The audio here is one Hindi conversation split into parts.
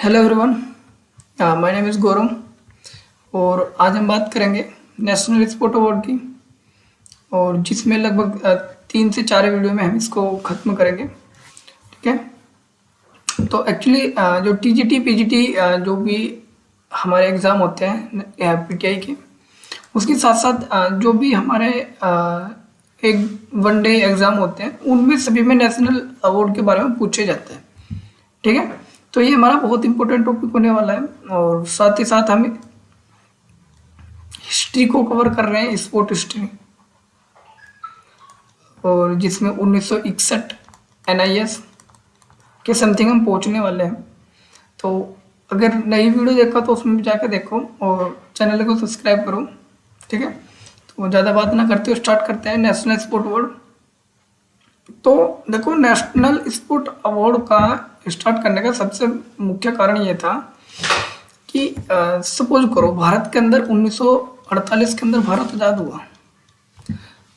Hello everyone, my name is Gaurav और आज हम बात करेंगे नेशनल स्पोर्ट अवार्ड की। और जिसमें लगभग 3 से 4 वीडियो में हम इसको ख़त्म करेंगे। ठीक है, तो एक्चुअली जो टीजीटी पीजीटी जो भी हमारे एग्ज़ाम होते हैं पीटीआई के, उसके साथ साथ जो भी हमारे एक वन डे एग्ज़ाम होते हैं उनमें सभी में नेशनल अवार्ड के बारे में पूछे जाते हैं। ठीक है, तो ये हमारा बहुत इंपॉर्टेंट टॉपिक होने वाला है। और साथ ही साथ हम हिस्ट्री को कवर कर रहे हैं, स्पोर्ट हिस्ट्री, और जिसमें 1961 एनआईएस के समथिंग हम पहुंचने वाले हैं। तो अगर नई वीडियो देखा तो उसमें भी जाकर देखो और चैनल को सब्सक्राइब करो। ठीक है, तो ज़्यादा बात ना करते हुए स्टार्ट करते हैं नेशनल स्पोर्ट अवार्ड। तो देखो, नेशनल स्पोर्ट अवार्ड का स्टार्ट करने का सबसे मुख्य कारण ये था कि सपोज करो भारत के अंदर 1948 के अंदर भारत आज़ाद हुआ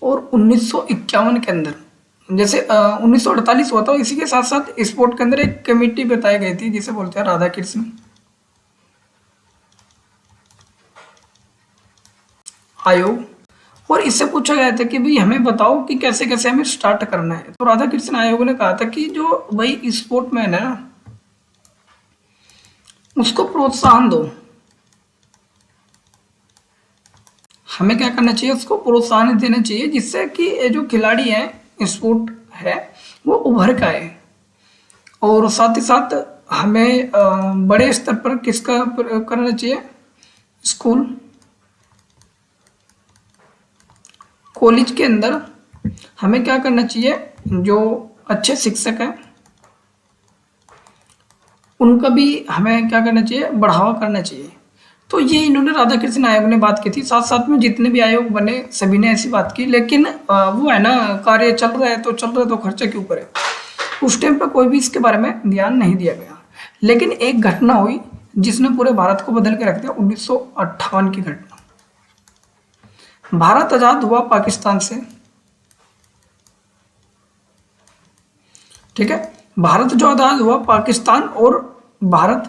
और 1951 के अंदर जैसे 1948 हुआ था, इसी के साथ साथ स्पोर्ट के अंदर एक कमेटी बताई गई थी जिसे बोलते हैं राधा कृष्ण आयोग। और इससे पूछा गया था कि भाई हमें बताओ कि कैसे कैसे हमें स्टार्ट करना है। तो राधा कृष्ण आयोग ने कहा था कि जो भाई स्पोर्टमैन है ना, उसको प्रोत्साहन दो। हमें क्या करना चाहिए, उसको प्रोत्साहन देना चाहिए जिससे कि ये जो खिलाड़ी है, स्पोर्ट है, वो उभर के आए। और साथ ही साथ हमें बड़े स्तर पर किसका प्रयोग करना चाहिए, स्कूल कॉलेज के अंदर हमें क्या करना चाहिए, जो अच्छे शिक्षक हैं उनका भी हमें क्या करना चाहिए, बढ़ावा करना चाहिए। तो ये इन्होंने राधा कृष्ण आयोग ने बात की थी। साथ साथ में जितने भी आयोग बने सभी ने ऐसी बात की, लेकिन वो है ना, कार्य चल रहा है तो खर्चा क्यों करे। उस टाइम पर कोई भी इसके बारे में ध्यान नहीं दिया गया। लेकिन एक घटना हुई जिसने पूरे भारत को बदल के रख दिया, 1958 की घटना। भारत आजाद हुआ पाकिस्तान से। ठीक है, भारत जो आजाद हुआ, पाकिस्तान और भारत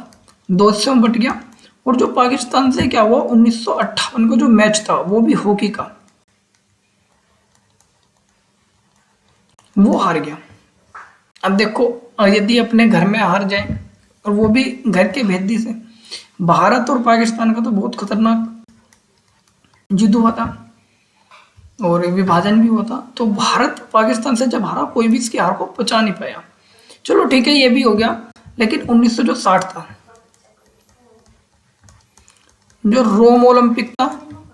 दो हिस्सों में बट गया। और जो पाकिस्तान से क्या हुआ, 1958 को जो मैच था वो भी हॉकी का, वो हार गया। अब देखो, यदि अपने घर में हार जाए और वो भी घर के भेदी से, भारत और पाकिस्तान का तो बहुत खतरनाक युद्ध हुआ था और विभाजन भी हुआ था। तो भारत पाकिस्तान से जब हारा, कोई भी इसकी हार को पचा नहीं पाया। चलो ठीक है, ये भी हो गया। लेकिन 1960 था, जो रोम ओलंपिक था,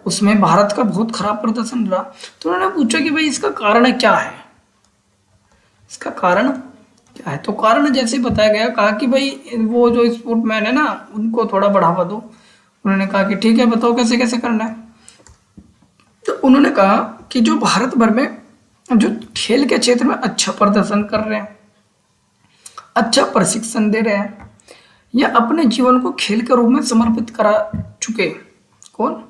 उसमें भारत का बहुत खराब प्रदर्शन रहा। तो उन्होंने पूछा कि भाई इसका कारण क्या है, इसका कारण क्या है। तो कारण जैसे बताया गया, कहा कि भाई वो जो स्पोर्टमैन है ना, उनको थोड़ा बढ़ावा दो। उन्होंने कहा कि ठीक है, बताओ कैसे कैसे करना है। तो उन्होंने कहा कि जो भारत भर में जो खेल के क्षेत्र में अच्छा प्रदर्शन कर रहे हैं, अच्छा प्रशिक्षण दे रहे हैं, या अपने जीवन को खेल के रूप में समर्पित करा चुके कौन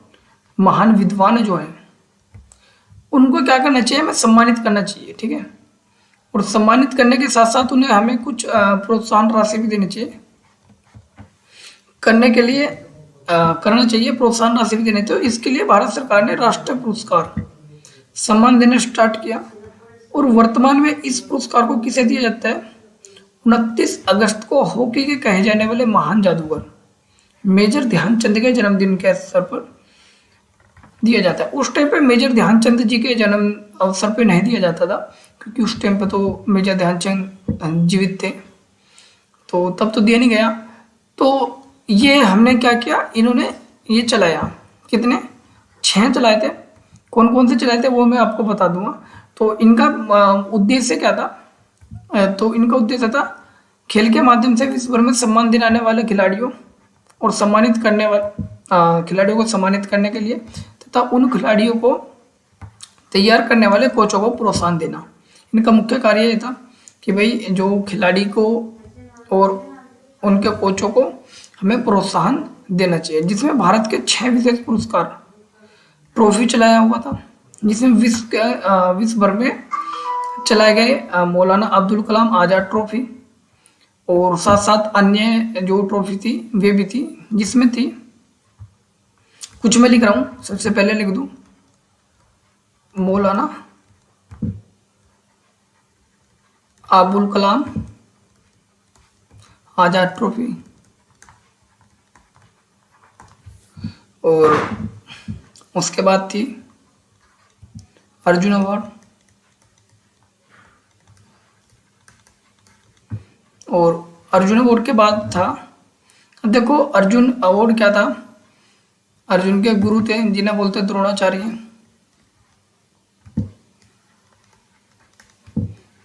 महान विद्वान जो हैं, उनको क्या करना चाहिए, हमें सम्मानित करना चाहिए। ठीक है, और सम्मानित करने के साथ साथ उन्हें हमें कुछ प्रोत्साहन राशि भी देनी चाहिए, करने के लिए करना चाहिए, प्रोत्साहन राशि भी देनी चाहिए। तो इसके लिए भारत सरकार ने राष्ट्रीय पुरस्कार सम्मान देना स्टार्ट किया। और वर्तमान में इस पुरस्कार को किसे दिया जाता है, 29 अगस्त को हॉकी के कहे जाने वाले महान जादूगर मेजर ध्यानचंद के जन्मदिन के अवसर पर दिया जाता है। उस टाइम पे मेजर ध्यानचंद जी के जन्म अवसर पे नहीं दिया जाता था, क्योंकि उस टाइम पे तो मेजर ध्यानचंद जीवित थे, तो तब तो दिया नहीं गया। तो ये हमने क्या किया, इन्होंने ये चलाया, कितने 6 चलाए थे। कौन कौन से चलाए थे वो मैं आपको बता दूंगा। तो इनका उद्देश्य क्या था, तो इनका उद्देश्य था खेल के माध्यम से विश्व भर में सम्मान दिलाने वाले खिलाड़ियों और सम्मानित करने वाले खिलाड़ियों को सम्मानित करने के लिए, तथा उन खिलाड़ियों को तैयार करने वाले कोचों को प्रोत्साहन देना। इनका मुख्य कार्य ये था कि भाई जो खिलाड़ी को और उनके कोचों को हमें प्रोत्साहन देना चाहिए। जिसमें भारत के 6 विशेष पुरस्कार ट्रॉफी चलाया हुआ था, जिसमें विश्व भर में चलाए गए मौलाना अब्दुल कलाम आज़ाद ट्रॉफी, और साथ साथ अन्य जो ट्रॉफी थी वे भी थी, जिसमें थी, कुछ मैं लिख रहा हूँ, सबसे पहले लिख दूँ मौलाना अबुल कलाम आजाद ट्रॉफी, और उसके बाद थी अर्जुन अवार्ड, और अर्जुन अवार्ड के बाद था, अब देखो अर्जुन अवार्ड क्या था, अर्जुन के गुरु थे जिन्हें बोलते द्रोणाचार्य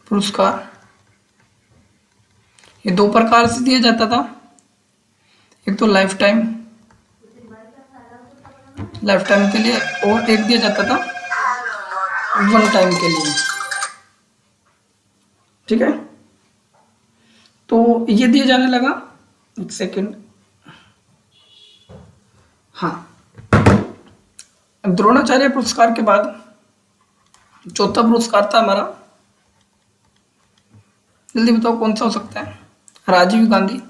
पुरस्कार। ये दो प्रकार से दिया जाता था, एक तो लाइफ टाइम के लिए, और एक दिया जाता था वन टाइम के लिए, ठीक है। तो ये दिया जाने लगा, एक सेकेंड, हाँ, द्रोणाचार्य पुरस्कार के बाद चौथा पुरस्कार था हमारा, जल्दी बताओ कौन सा हो सकता है, राजीव गांधी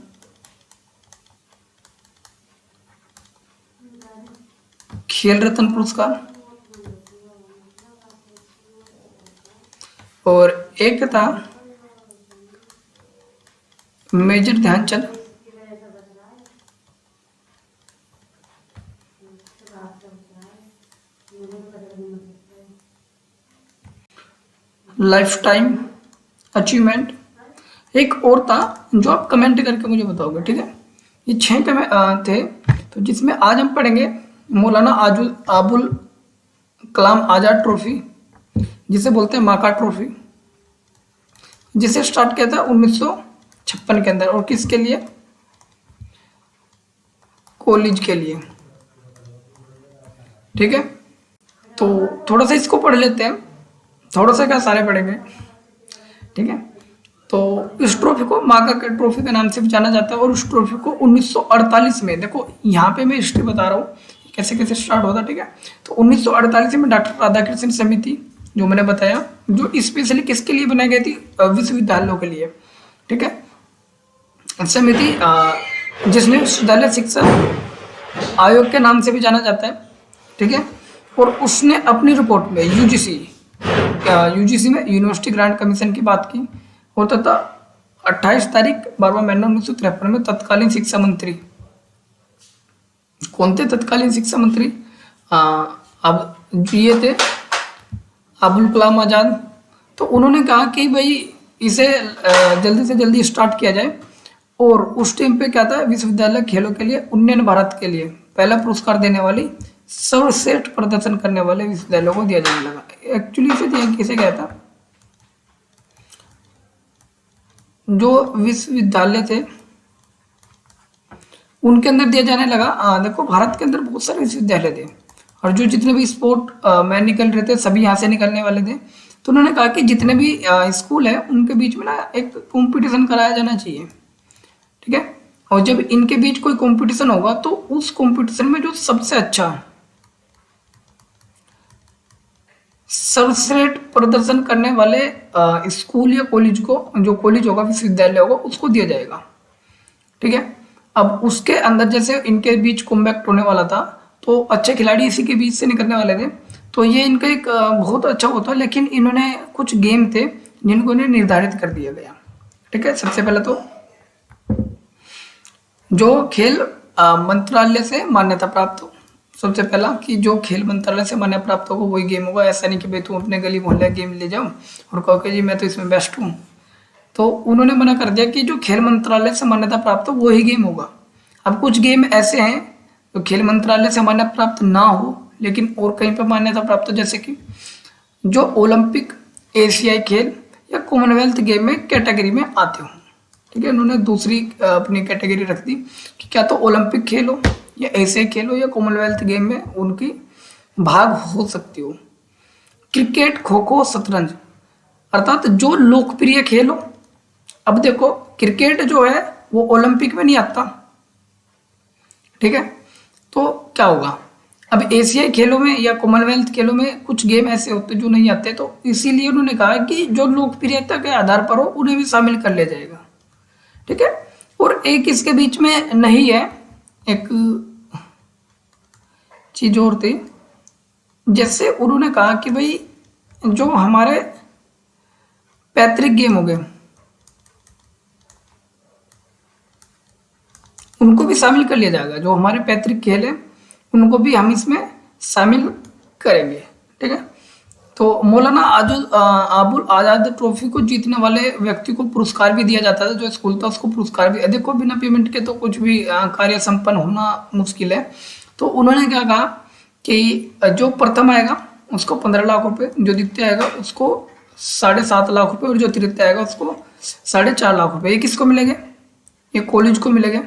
खेल रत्न पुरस्कार, और एक था Major Dhyan Chand life time achievement. एक और था जो आप कमेंट करके मुझे बताओगे, ठीक है। ये 6 थे, तो जिसमें आज हम पढ़ेंगे मौलाना अबुल कलाम आजाद ट्रॉफी, जिसे बोलते हैं माका ट्रॉफी, जिसे स्टार्ट किया था 1956 के अंदर, और किसके लिए, कॉलेज के लिए, ठीक है। तो थोड़ा सा इसको पढ़ लेते हैं, थोड़ा सा क्या सारे पढ़ेंगे, ठीक है। तो इस ट्रॉफी को माका के ट्रॉफी के नाम से भी जाना जाता है, और उस ट्रॉफी को 1948 में, देखो यहाँ पे मैं हिस्ट्री बता रहा हूँ कैसे कैसे स्टार्ट होता, ठीक है। तो 1948 में डॉक्टर राधाकृष्ण समिति, जो मैंने बताया, जो स्पेशली किसके लिए बनाई गई थी, विश्वविद्यालयों के लिए, ठीक है। समिति जिसने विश्वविद्यालय शिक्षा आयोग के नाम से भी जाना जाता है, ठीक है। और उसने अपनी रिपोर्ट में यूजीसी में यूनिवर्सिटी ग्रांट कमीशन की बात की, और तथा 28 तारीख 12 महीना 1953 में तत्कालीन शिक्षा मंत्री, कौन थे तत्कालीन शिक्षा मंत्री, अब ये थे अबुल कलाम आजाद। तो उन्होंने कहा कि भाई इसे जल्दी से जल्दी स्टार्ट किया जाए, और उस टाइम पे क्या था, विश्वविद्यालय खेलों के लिए उन्नयन भारत के लिए पहला पुरस्कार देने वाली सर्वश्रेष्ठ प्रदर्शन करने वाले विश्वविद्यालयों को दिया जाने लगा। एक्चुअली इसे दिया किसे गया था, जो विश्वविद्यालय थे उनके अंदर दिया जाने लगा। देखो भारत के अंदर बहुत सारे विश्वविद्यालय थे, और जो जितने भी स्पोर्ट मैन निकल रहे थे सभी यहाँ से निकलने वाले थे। तो उन्होंने कहा कि जितने भी स्कूल है उनके बीच में ना एक कंपटीशन कराया जाना चाहिए, ठीक है। और जब इनके बीच कोई कंपटीशन होगा तो उस कंपटीशन में जो सबसे अच्छा सर्वश्रेष्ठ प्रदर्शन करने वाले स्कूल या कॉलेज को, जो कॉलेज होगा विश्वविद्यालय होगा, उसको दिया जाएगा, ठीक है। अब उसके अंदर जैसे इनके बीच कॉम्बैक्ट होने वाला था, तो अच्छे खिलाड़ी इसी के बीच से निकलने वाले थे, तो ये इनका एक बहुत अच्छा होता, लेकिन इन्होंने कुछ गेम थे जिनको इन्हें निर्धारित कर दिया गया, ठीक है। सबसे पहले तो जो खेल मंत्रालय से मान्यता प्राप्त हो, सबसे पहला कि जो खेल मंत्रालय से मान्यता प्राप्त होगा वही गेम होगा। ऐसा नहीं कि भाई तुम अपने गली मोहल्ले गेम ले जाओ और कहो कि जी मैं तो इसमें बेस्ट हूँ। तो उन्होंने मना कर दिया कि जो खेल मंत्रालय से मान्यता प्राप्त हो वही गेम होगा। अब कुछ गेम ऐसे हैं जो खेल मंत्रालय से मान्यता प्राप्त ना हो लेकिन और कहीं पर मान्यता प्राप्त हो, जैसे कि जो ओलंपिक, एशियाई खेल या कॉमनवेल्थ गेम में कैटेगरी में आते हो, ठीक है। उन्होंने दूसरी अपनी कैटेगरी रख दी कि क्या तो ओलंपिक खेल हो या एशियाई खेल हो या कॉमनवेल्थ गेम में उनकी भाग हो सकती हो। क्रिकेट, खो खो, शतरंज, अर्थात जो लोकप्रिय खेल हो। अब देखो क्रिकेट जो है वो ओलंपिक में नहीं आता, ठीक है। तो क्या होगा, अब एशियाई खेलों में या कॉमनवेल्थ खेलों में कुछ गेम ऐसे होते जो नहीं आते, तो इसीलिए उन्होंने कहा कि जो लोकप्रियता के आधार पर हो उन्हें भी शामिल कर लिया जाएगा, ठीक है। और एक इसके बीच में नहीं है, एक चीज और थी, जैसे उन्होंने कहा कि भाई जो हमारे पैतृक गेम हो गए उनको भी शामिल कर लिया जाएगा, जो हमारे पैतृक खेल है उनको भी हम इसमें शामिल करेंगे, ठीक है। तो मौलाना आबुल आजाद ट्रॉफी को जीतने वाले व्यक्ति को पुरस्कार भी दिया जाता है, जो स्कूल था उसको पुरस्कार भी, देखो बिना पेमेंट के तो कुछ भी कार्य संपन्न होना मुश्किल है। तो उन्होंने क्या कहा कि जो प्रथम आएगा उसको 15 लाख रुपए, जो द्वितीय आएगा उसको 7.5 लाख रुपए और जो तृतीय आएगा उसको 4.5 लाख रुपए। ये किसको मिलेंगे? ये कॉलेज को मिलेंगे।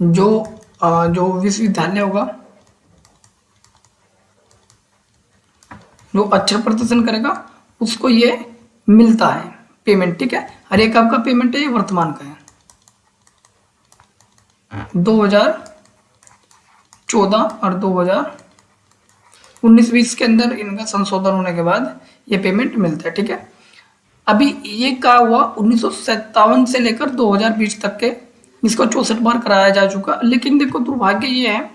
जो विश्वविद्यालय होगा, जो अच्छा प्रदर्शन करेगा उसको ये मिलता है पेमेंट, ठीक है। हर एक आपका पेमेंट है, ये वर्तमान का है। 2014 और 2019-20 के अंदर इनका संशोधन होने के बाद ये पेमेंट मिलता है, ठीक है। अभी ये क्या हुआ, 1957 से लेकर 2020 तक के इसको 64 बार कराया जा चुका। लेकिन देखो दुर्भाग्य ये है,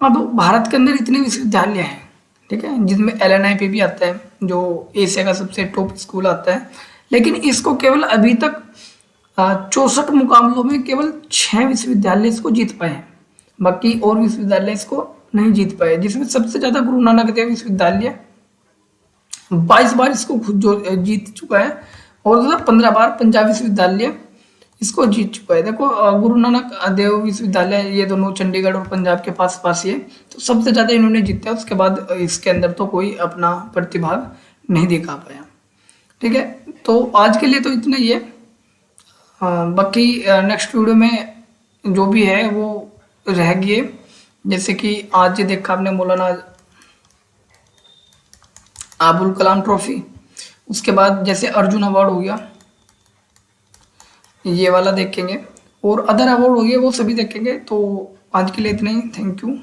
अब भारत के अंदर इतने विश्वविद्यालय हैं, ठीक है, जिसमें LNIP भी आता है, जो एशिया का सबसे टॉप स्कूल आता है, लेकिन इसको केवल अभी तक 64 मुकाबलों में केवल 6 विश्वविद्यालय इसको जीत पाए हैं। बाकी और विश्वविद्यालय इसको नहीं जीत पाए, जिसमें सबसे ज्यादा गुरु नानक देव विश्वविद्यालय 22 बार इसको खुद जो जीत चुका है, और 15 बार पंजाब विश्वविद्यालय इसको जीत चुका है। देखो गुरु नानक देव विश्वविद्यालय ये दोनों चंडीगढ़ और पंजाब के पास पास ही है, तो सबसे ज्यादा इन्होंने जीता है। उसके बाद इसके अंदर तो कोई अपना प्रतिभाग नहीं दिखा पाया, ठीक है। तो आज के लिए तो इतना ही है। बाकी नेक्स्ट वीडियो में जो भी है वो रह गए, जैसे कि आज ये देखा आपने मौलाना अबुल कलाम ट्रॉफी, उसके बाद जैसे अर्जुन अवार्ड हो गया, ये वाला देखेंगे, और अदर अवार्ड हो गए वो सभी देखेंगे। तो आज के लिए इतना ही, थैंक यू।